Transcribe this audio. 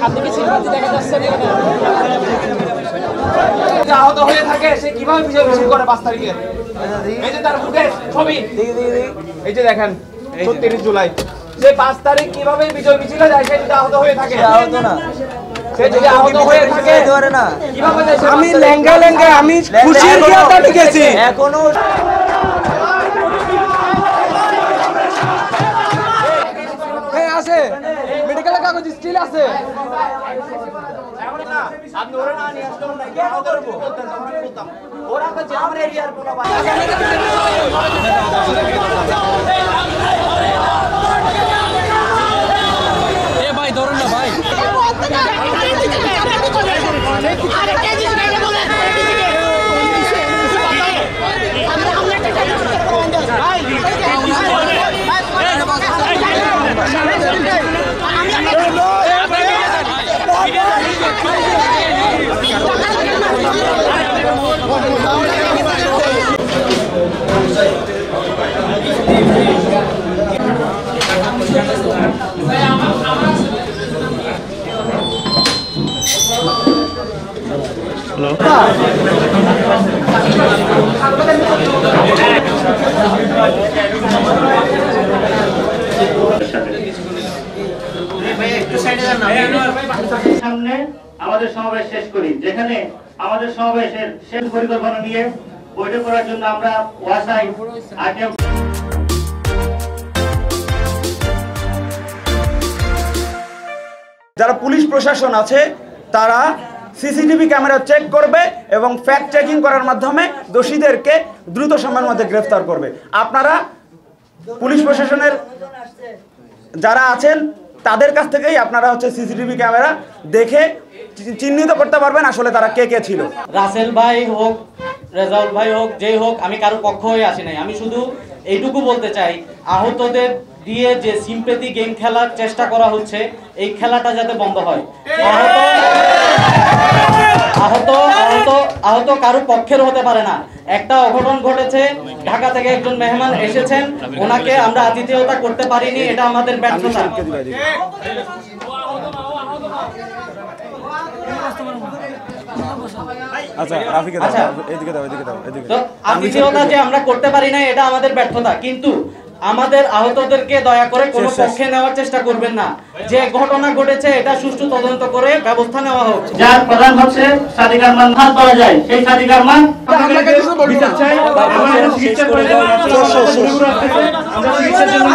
আপনি কি সিম্পাথি দেখা যাচ্ছে আহত হয়ে থাকে সে কিভাবে বিজয় মিছিল করে 5 তারিখে? এই যে তার মুখের ছবি, এই যে দেখেন ৩৬ জুলাই যে 5 তারিখ কিভাবে বিজয় মিছিলে যায়, সে যদি আহত হয়ে থাকে, আহত না সে যদি আহত হয়ে থাকে ধরে না কিভাবে যায়? আমি লেঙ্গা লেঙ্গা আমি খুশির গিয়াটা লিখেছি এখনো আছে মেডিকেল কাগজ স্টিল আছে আপনি ওরা না নিয়ে আসলে আমরা কি করব ওরা তো যে আমার এরিয়ার পোলা ভাই এ ভাই ধরুন না ভাই আরে কে দিছে এটা বলে সামনে আমাদের সমাবেশ শেষ করি, যেখানে আমাদের সমাবেশের শেষ পরিকল্পনা নিয়ে বৈঠক করার জন্য আমরা ওয়াসাই আরটিএম যারা পুলিশ প্রশাসন আছে তারা সিসিটিভি ক্যামেরা চেক করবে এবং ফ্যাক্ট চেকিং করার মাধ্যমে দোষীদেরকে দ্রুত সময়ের মধ্যে গ্রেফতার করবে। আপনারা পুলিশ প্রশাসনের যারা আছেন তাদের কাছ থেকেই আপনারা সিসিটিভি ক্যামেরা দেখে চিহ্নিত করতে পারবেন আসলে তারা কে কে ছিল। রাসেল ভাই হোক, রেজাউল ভাই হোক, যেই হোক, আমি কারো পক্ষ হয়ে আসি নাই। আমি শুধু এইটুকু বলতে চাই, আহতদের দিয়ে যে সিম্পেথি গেম খেলার চেষ্টা করা হচ্ছে, এই খেলাটা যাতে বন্ধ হয়। আহত কারো পক্ষের হতে পারে না। একটা অঘটন ঘটেছে, ঢাকা থেকে একজন মেহমান এসেছেন, ওনাকে আমরা আতিথেয়তা করতে পারিনি, এটা আমাদের ব্যর্থতা। আতিথেয়তা যে আমরা করতে পারি না, এটা আমাদের ব্যর্থতা। কিন্তু আমাদের আহতদেরকে দয়া করে কোনো পক্ষে নেওয়ার চেষ্টা করবেন না। যে ঘটনা ঘটেছে এটা সুষ্ঠু তদন্ত করে ব্যবস্থা নেওয়া হোক। যার প্রধান হচ্ছে সাদিক আরমান, হাত পাওয়া যায় সেই সাদিক আরমান বিচার চাই। আমরা চিকিৎসা করে আমরা চিকিৎসার জন্য